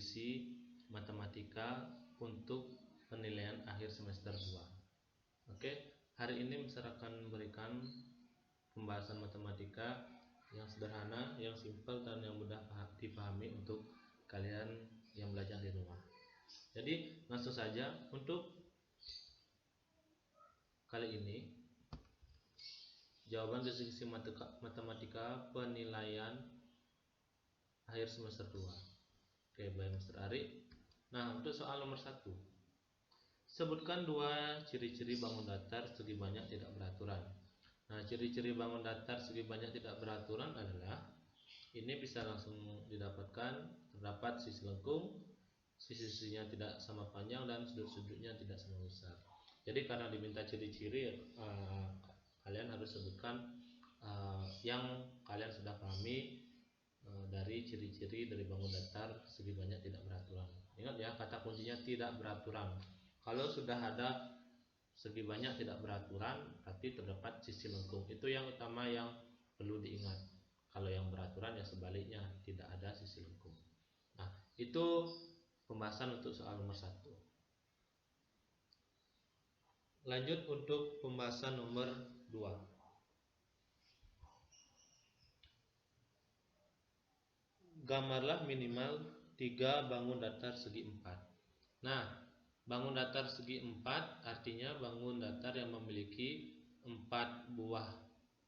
sisi matematika untuk penilaian akhir semester 2. Oke, hari ini Mister akan memberikan pembahasan matematika yang sederhana, yang simpel dan yang mudah dipahami untuk kalian yang belajar di rumah. Jadi langsung saja untuk kali ini jawaban dari sisi matematika penilaian akhir semester 2. Oke, baik Mr. Ari. Nah, untuk soal nomor 1. Sebutkan dua ciri-ciri bangun datar segi banyak tidak beraturan. Nah, ciri-ciri bangun datar segi banyak tidak beraturan adalah ini bisa langsung didapatkan, terdapat sisi lengkung, sisi-sisinya tidak sama panjang dan sudut-sudutnya tidak sama besar. Jadi karena diminta ciri-ciri, kalian harus sebutkan yang kalian sudah pahami dari ciri-ciri dari bangun datar segi banyak tidak beraturan. Ingat ya, kata kuncinya tidak beraturan. Kalau sudah ada segi banyak tidak beraturan, berarti terdapat sisi lengkung. Itu yang utama yang perlu diingat. Kalau yang beraturan ya sebaliknya, tidak ada sisi lengkung. Nah, itu pembahasan untuk soal nomor 1. Lanjut untuk pembahasan nomor 2. Gambarlah minimal 3 bangun datar segi 4. Nah, bangun datar segi 4 artinya bangun datar yang memiliki 4 buah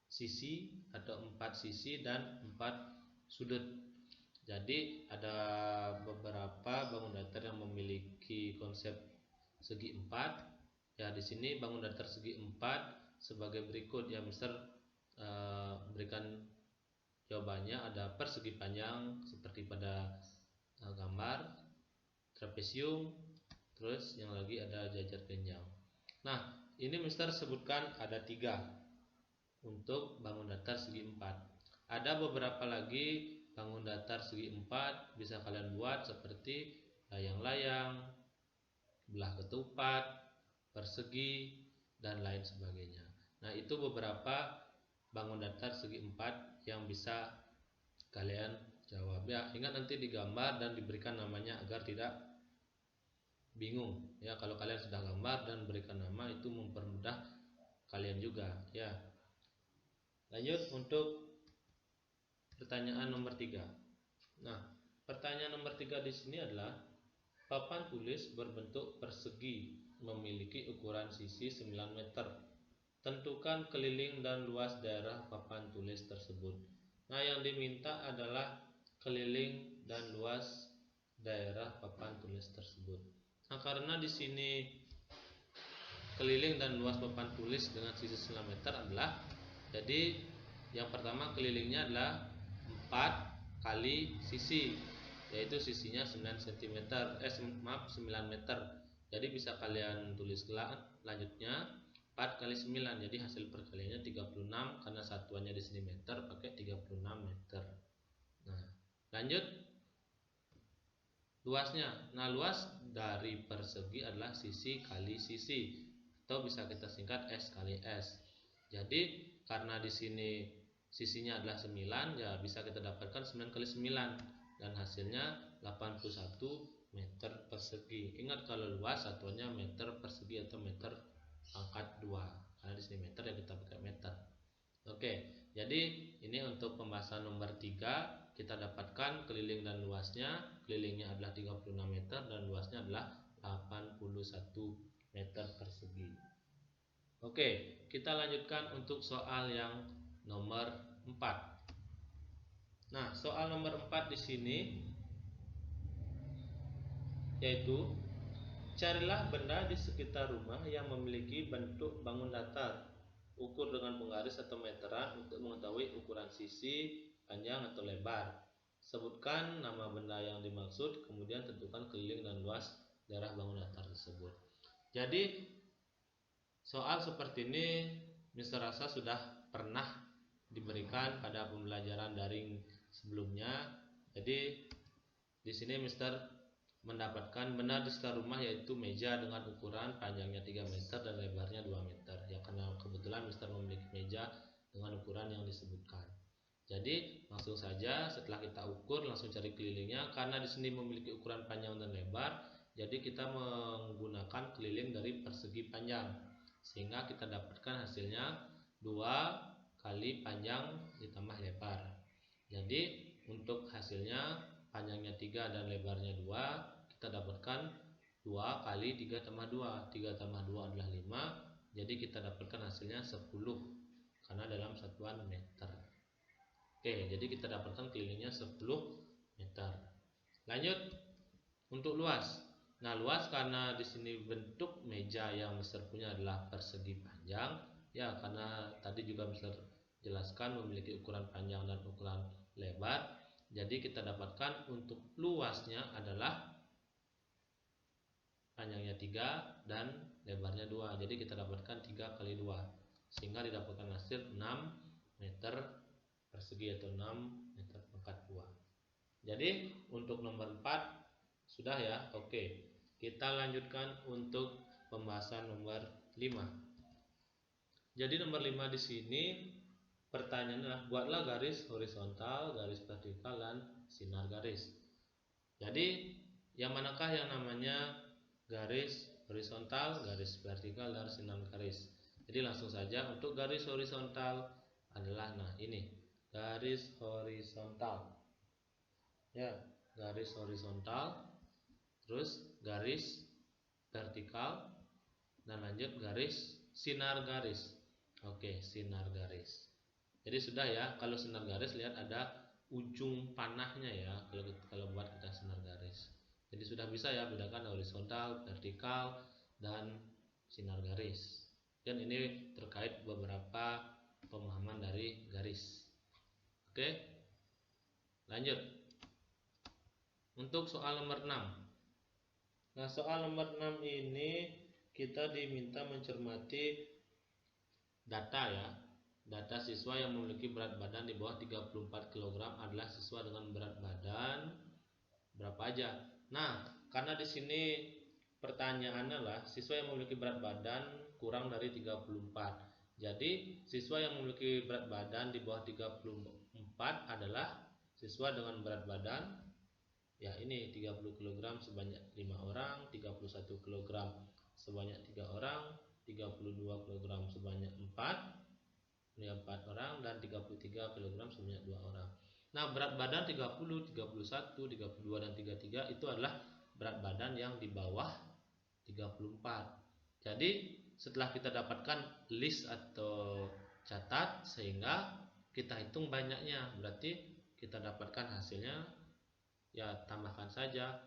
sisi atau 4 sisi dan 4 sudut. Jadi ada beberapa bangun datar yang memiliki konsep segi 4. Ya, di sini bangun datar segi 4 sebagai berikut ya, Mister berikan jawabannya. Ada persegi panjang seperti pada gambar trapesium, terus yang lagi ada jajar genjang. Nah, ini Mister sebutkan ada 3 untuk bangun datar segi 4. Ada beberapa lagi bangun datar segi 4 bisa kalian buat seperti layang-layang, belah ketupat, persegi, dan lain sebagainya. Nah, itu beberapa bangun datar segi 4 yang bisa kalian jawab ya. Ingat nanti digambar dan diberikan namanya agar tidak bingung ya. Kalau kalian sudah gambar dan berikan nama, itu mempermudah kalian juga ya. Lanjut untuk pertanyaan nomor 3. Nah, pertanyaan nomor 3 di sini adalah papan tulis berbentuk persegi memiliki ukuran sisi 9 meter. Tentukan keliling dan luas daerah papan tulis tersebut. Nah, yang diminta adalah keliling dan luas daerah papan tulis tersebut. Nah, karena di sini keliling dan luas papan tulis dengan sisi 9 meter adalah, jadi yang pertama kelilingnya adalah 4 kali sisi, yaitu sisinya 9 cm, 9 meter. Jadi bisa kalian tulis lanjutnya 4 kali 9, jadi hasil perkaliannya 36 karena satuannya di sini meter, pakai 36 meter. Nah, lanjut luasnya. Nah, luas dari persegi adalah sisi kali sisi, atau bisa kita singkat S kali S. Jadi karena di sini sisinya adalah 9, ya bisa kita dapatkan 9 kali 9 dan hasilnya 81 meter persegi. Ingat kalau luas satuannya meter persegi atau meter pangkat 2. Karena di sini meter ya kita pakai meter. Oke, jadi ini untuk pembahasan nomor 3 kita dapatkan keliling dan luasnya. Kelilingnya adalah 36 meter dan luasnya adalah 81 meter persegi. Oke, kita lanjutkan untuk soal yang nomor 4. Nah, soal nomor 4 di sini yaitu carilah benda di sekitar rumah yang memiliki bentuk bangun datar, ukur dengan penggaris atau meteran untuk mengetahui ukuran sisi, panjang atau lebar. Sebutkan nama benda yang dimaksud, kemudian tentukan keliling dan luas daerah bangun datar tersebut. Jadi soal seperti ini Mister rasa sudah pernah diberikan pada pembelajaran daring sebelumnya. Jadi di sini Mister mendapatkan benda di sekitar rumah yaitu meja dengan ukuran panjangnya 3 meter dan lebarnya 2 meter. Ya, karena kebetulan Mister memiliki meja dengan ukuran yang disebutkan. Jadi langsung saja setelah kita ukur langsung cari kelilingnya. Karena di sini memiliki ukuran panjang dan lebar, jadi kita menggunakan keliling dari persegi panjang, sehingga kita dapatkan hasilnya 2 kali panjang ditambah lebar. Jadi untuk hasilnya panjangnya 3 dan lebarnya 2, kita dapatkan 2 kali 3 tambah 2. 3 tambah 2 adalah 5. Jadi kita dapatkan hasilnya 10 karena dalam satuan meter. Oke, jadi kita dapatkan kelilingnya 10 meter. Lanjut untuk luas. Nah, luas karena di sini bentuk meja yang Mister punya adalah persegi panjang, ya karena tadi juga Mister jelaskan memiliki ukuran panjang dan ukuran lebar. Jadi kita dapatkan untuk luasnya adalah panjangnya 3 dan lebarnya 2. Jadi kita dapatkan 3 kali 2, sehingga didapatkan hasil 6 meter persegi atau 6 meter pangkat 2. Jadi untuk nomor 4 sudah ya. Oke, kita lanjutkan untuk pembahasan nomor 5. Jadi nomor 5 di sini pertanyaannya adalah buatlah garis horizontal, garis vertikal, dan sinar garis. Jadi yang manakah yang namanya garis horizontal, garis vertikal, dan sinar garis? Jadi langsung saja untuk garis horizontal adalah ini garis horizontal, ya, garis horizontal, terus garis vertikal, dan lanjut garis sinar garis. Oke, sinar garis. Jadi sudah ya, kalau sinar garis lihat ada ujung panahnya ya, kalau buat kita sinar garis. Jadi sudah bisa ya bedakan horizontal, vertikal, dan sinar garis. Dan ini terkait beberapa pemahaman dari garis. Oke, lanjut untuk soal nomor 6. Nah, soal nomor 6 ini kita diminta mencermati data ya. Data siswa yang memiliki berat badan di bawah 34 kg adalah siswa dengan berat badan berapa aja. Nah, karena di sini pertanyaannya adalah siswa yang memiliki berat badan kurang dari 34. Jadi, siswa yang memiliki berat badan di bawah 34 adalah siswa dengan berat badan, ya ini 30 kg sebanyak 5 orang, 31 kg sebanyak 3 orang, 32 kg sebanyak 4 orang, dan 33 kg sebanyak 2 orang. Nah, berat badan 30, 31, 32, dan 33 itu adalah berat badan yang di bawah 34. Jadi setelah kita dapatkan list atau catat, sehingga kita hitung banyaknya, berarti kita dapatkan hasilnya ya tambahkan saja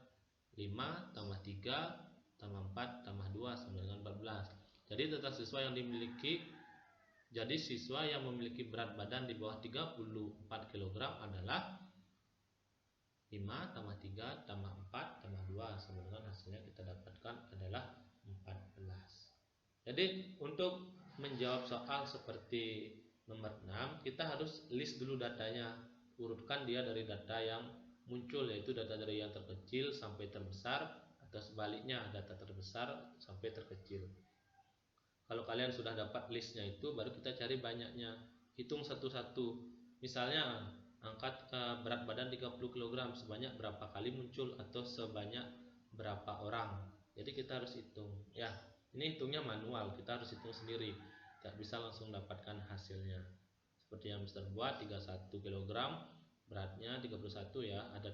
5 tambah 3 tambah 4 tambah 2 sama dengan 14. Jadi total siswa yang dimiliki, jadi siswa yang memiliki berat badan di bawah 34 kg adalah 5 tambah 3 tambah 4 tambah 2 sama dengan hasilnya kita dapatkan adalah 14. Jadi untuk menjawab soal seperti nomor 6, kita harus list dulu datanya, urutkan dia dari data yang muncul, yaitu data dari yang terkecil sampai terbesar, atau sebaliknya data terbesar sampai terkecil. Kalau kalian sudah dapat listnya itu, baru kita cari banyaknya, hitung satu-satu. Misalnya angkat berat badan 30 kg sebanyak berapa kali muncul atau sebanyak berapa orang. Jadi kita harus hitung ya. Ini hitungnya manual, kita harus hitung sendiri, tidak bisa langsung dapatkan hasilnya. Seperti yang Mister buat 31 kg beratnya 31 ya, ada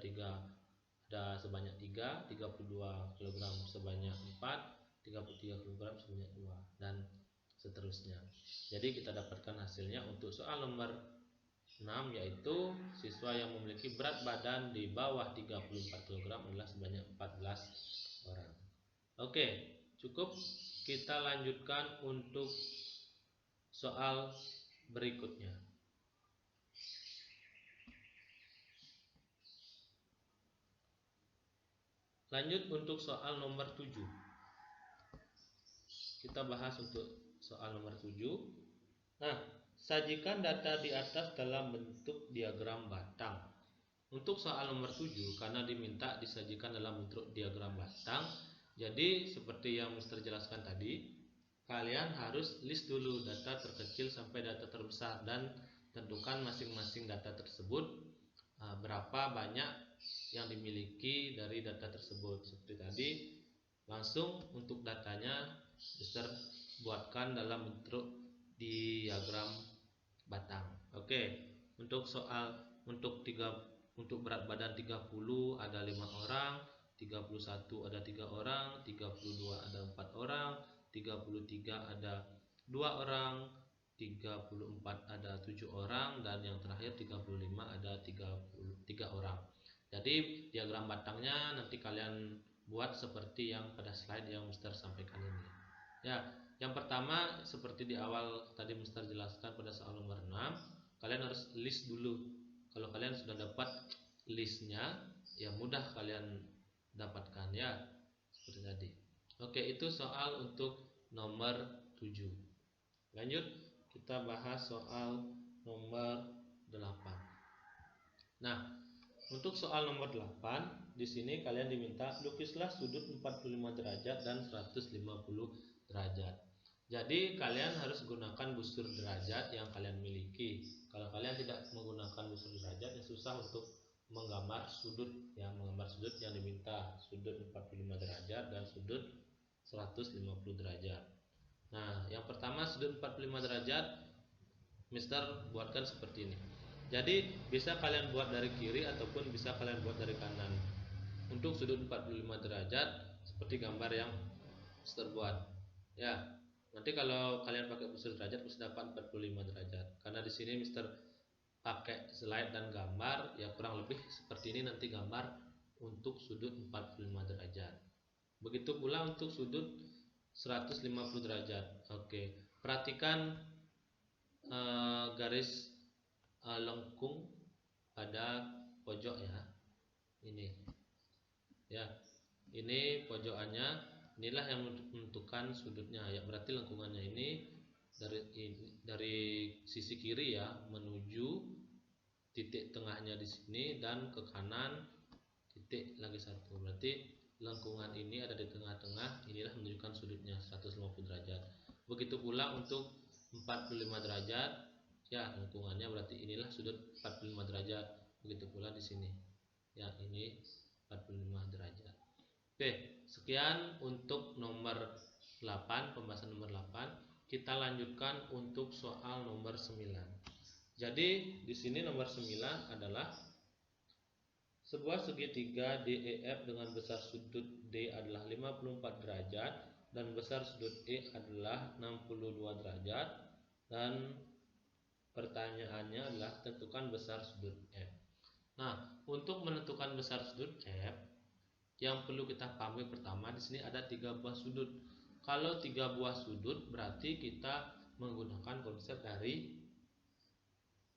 sebanyak 3, 32 kg sebanyak 4, 33 kg sebanyak 2, dan seterusnya. Jadi kita dapatkan hasilnya untuk soal nomor 6, yaitu siswa yang memiliki berat badan di bawah 34 kg adalah sebanyak 14 orang. Oke, cukup. Kita lanjutkan untuk soal berikutnya. Lanjut untuk soal nomor 7. Kita bahas untuk soal nomor 7. Nah, sajikan data di atas dalam bentuk diagram batang. Untuk soal nomor 7, karena diminta disajikan dalam bentuk diagram batang, jadi seperti yang Mister jelaskan tadi, kalian harus list dulu data terkecil sampai data terbesar, dan tentukan masing-masing data tersebut berapa banyak yang dimiliki dari data tersebut. Seperti tadi, langsung untuk datanya Mister buatkan dalam bentuk diagram batang. Oke, untuk untuk berat badan 30 ada 5 orang, 31 ada 3 orang, 32 ada 4 orang, 33 ada 2 orang, 34 ada 7 orang, dan yang terakhir 35 ada 33 orang. Jadi diagram batangnya nanti kalian buat seperti yang pada slide yang Mister sampaikan ini. Ya, yang pertama seperti di awal tadi Mister jelaskan pada soal nomor 6, kalian harus list dulu. Kalau kalian sudah dapat listnya, ya mudah kalian dapatkan ya, seperti tadi. Oke, itu soal untuk nomor 7. Lanjut, kita bahas soal nomor 8. Nah, untuk soal nomor 8, di sini kalian diminta lukislah sudut 45 derajat dan 150 derajat. Jadi kalian harus gunakan busur derajat yang kalian miliki. Kalau kalian tidak menggunakan busur derajat, ya susah untuk menggambar sudut yang diminta, sudut 45 derajat dan sudut 150 derajat. Nah, yang pertama sudut 45 derajat Mister buatkan seperti ini. Jadi bisa kalian buat dari kiri ataupun bisa kalian buat dari kanan. Untuk sudut 45 derajat seperti gambar yang Mister buat. Ya, nanti kalau kalian pakai busur derajat bisa dapat 45 derajat. Karena di sini Mister pakai slide dan gambar, ya kurang lebih seperti ini nanti gambar untuk sudut 45 derajat. Begitu pula untuk sudut 150 derajat. Oke, perhatikan garis lengkung pada pojok ya. Ini ya, ini pojokannya, inilah yang menentukan sudutnya ya. Berarti lengkungannya ini dari sisi kiri ya menuju titik tengahnya di sini dan ke kanan titik lagi satu. Berarti lengkungan ini ada di tengah-tengah, inilah menunjukkan sudutnya 150 derajat. Begitu pula untuk 45 derajat ya, lengkungannya berarti inilah sudut 45 derajat. Begitu pula di sini ya, ini 45 derajat. Oke, sekian untuk nomor 8, pembahasan nomor 8. Kita lanjutkan untuk soal nomor 9. Jadi di sini nomor 9 adalah sebuah segitiga DEF dengan besar sudut D adalah 54 derajat dan besar sudut E adalah 62 derajat, dan pertanyaannya adalah tentukan besar sudut F. Nah, untuk menentukan besar sudut F, yang perlu kita pahami pertama di sini ada 3 buah sudut. Kalau 3 buah sudut berarti kita menggunakan konsep dari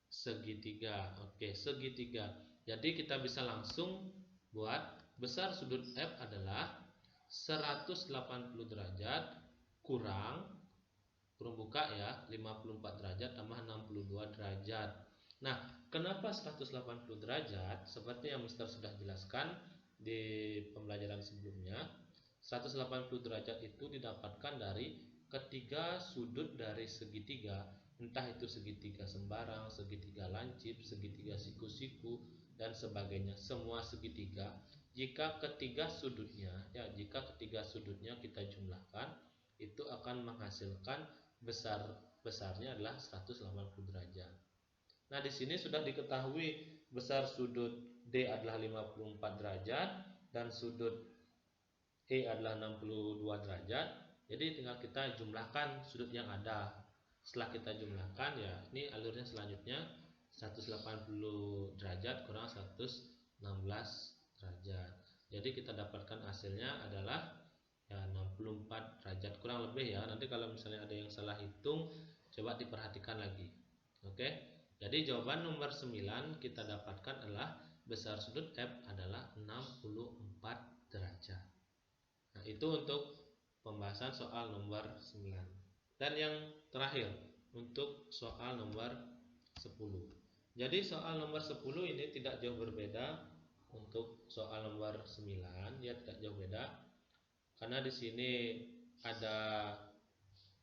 segitiga. Oke, segitiga. Jadi kita bisa langsung buat besar sudut F adalah 180 derajat kurang buka ya, 54 derajat tambah 62 derajat. Nah, kenapa 180 derajat? Seperti yang Mister sudah jelaskan di pembelajaran sebelumnya, 180 derajat itu didapatkan dari ketiga sudut dari segitiga, entah itu segitiga sembarang, segitiga lancip, segitiga siku-siku, dan sebagainya. Semua segitiga, jika ketiga sudutnya kita jumlahkan, itu akan menghasilkan besarnya adalah 180 derajat. Nah, di sini sudah diketahui besar sudut D adalah 54 derajat dan sudut E adalah 62 derajat. Jadi tinggal kita jumlahkan sudut yang ada. Setelah kita jumlahkan ya, ini alurnya selanjutnya 180 derajat kurang 116 derajat. Jadi kita dapatkan hasilnya adalah ya 64 derajat kurang lebih ya. Nanti kalau misalnya ada yang salah hitung, coba diperhatikan lagi. Oke. Jadi jawaban nomor 9 kita dapatkan adalah besar sudut F adalah 64 derajat. Nah, itu untuk pembahasan soal nomor 9. Dan yang terakhir untuk soal nomor 10. Jadi soal nomor 10 ini tidak jauh berbeda untuk soal nomor 9, dia tidak jauh beda. Karena di sini ada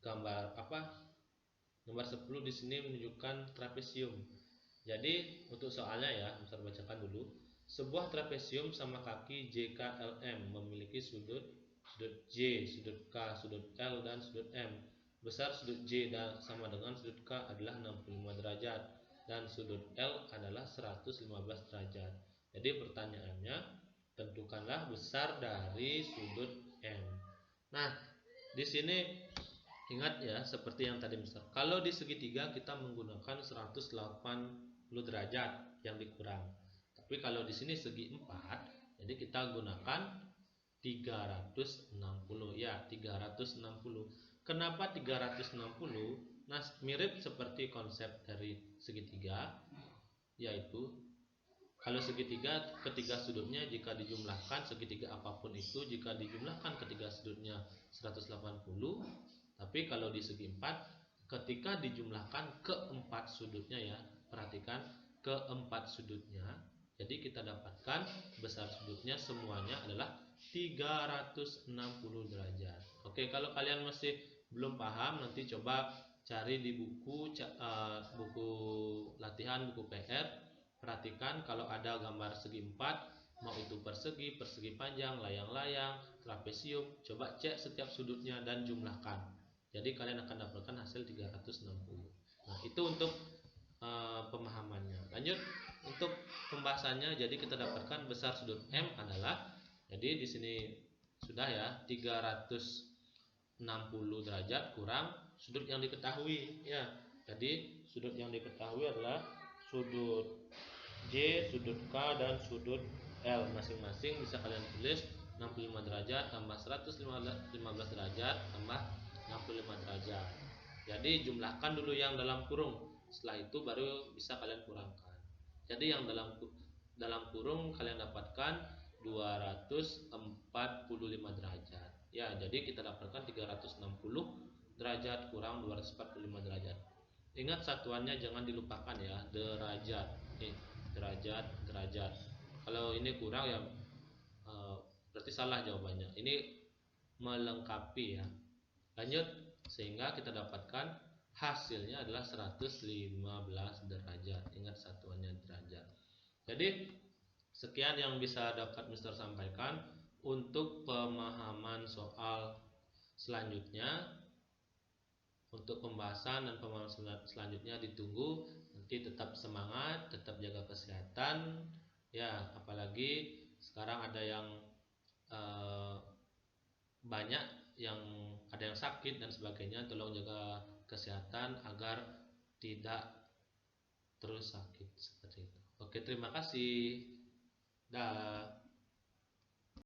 gambar Nomor 10 di sini menunjukkan trapesium. Jadi untuk soalnya ya, bisa bacakan dulu. Sebuah trapesium sama kaki JKLM memiliki sudut J, sudut K, sudut L, dan sudut M. Besar sudut J sama dengan sudut K adalah 65 derajat dan sudut L adalah 115 derajat. Jadi pertanyaannya, tentukanlah besar dari sudut M. Nah, di sini ingat ya, seperti yang tadi misal, kalau di segitiga kita menggunakan 180 derajat yang dikurang. Tapi kalau di sini segi 4, jadi kita gunakan 360 ya, 360. Kenapa 360? Nah, mirip seperti konsep dari segitiga, yaitu kalau segitiga, ketiga sudutnya jika dijumlahkan, segitiga apapun itu jika dijumlahkan ketiga sudutnya 180. Tapi kalau di segi 4, ketika dijumlahkan keempat sudutnya ya, perhatikan keempat sudutnya, jadi kita dapatkan besar sudutnya semuanya adalah 360 derajat. Oke, kalau kalian masih belum paham, nanti coba cari di buku latihan, buku PR. Perhatikan kalau ada gambar segi 4, mau itu persegi, persegi panjang, layang-layang, trapesium, coba cek setiap sudutnya dan jumlahkan. Jadi kalian akan dapatkan hasil 360. Nah, itu untuk pemahamannya. Lanjut untuk pembahasannya. Jadi kita dapatkan besar sudut M adalah, jadi di sini sudah ya, 360 derajat kurang sudut yang diketahui ya. Jadi sudut yang diketahui adalah sudut J, sudut K, dan sudut L. Masing-masing bisa kalian tulis 65 derajat tambah 115 derajat tambah 65 derajat. Jadi jumlahkan dulu yang dalam kurung. Setelah itu baru bisa kalian kurangkan. Jadi yang dalam kurung kalian dapatkan 245 derajat. Ya, jadi kita dapatkan 360 derajat kurang 245 derajat. Ingat satuannya jangan dilupakan ya, derajat. Derajat, derajat. Kalau ini kurang ya berarti salah jawabannya. Ini melengkapi ya. Lanjut, sehingga kita dapatkan hasilnya adalah 115 derajat. Ingat satuannya derajat. Jadi sekian yang bisa dapat Mister sampaikan. Untuk pemahaman soal selanjutnya, untuk pembahasan dan pemahaman selanjutnya ditunggu. Nanti tetap semangat, tetap jaga kesehatan ya, apalagi sekarang ada yang banyak yang ada yang sakit dan sebagainya. Tolong jaga kesehatan agar tidak terus sakit seperti itu. Oke, terima kasih. Dah.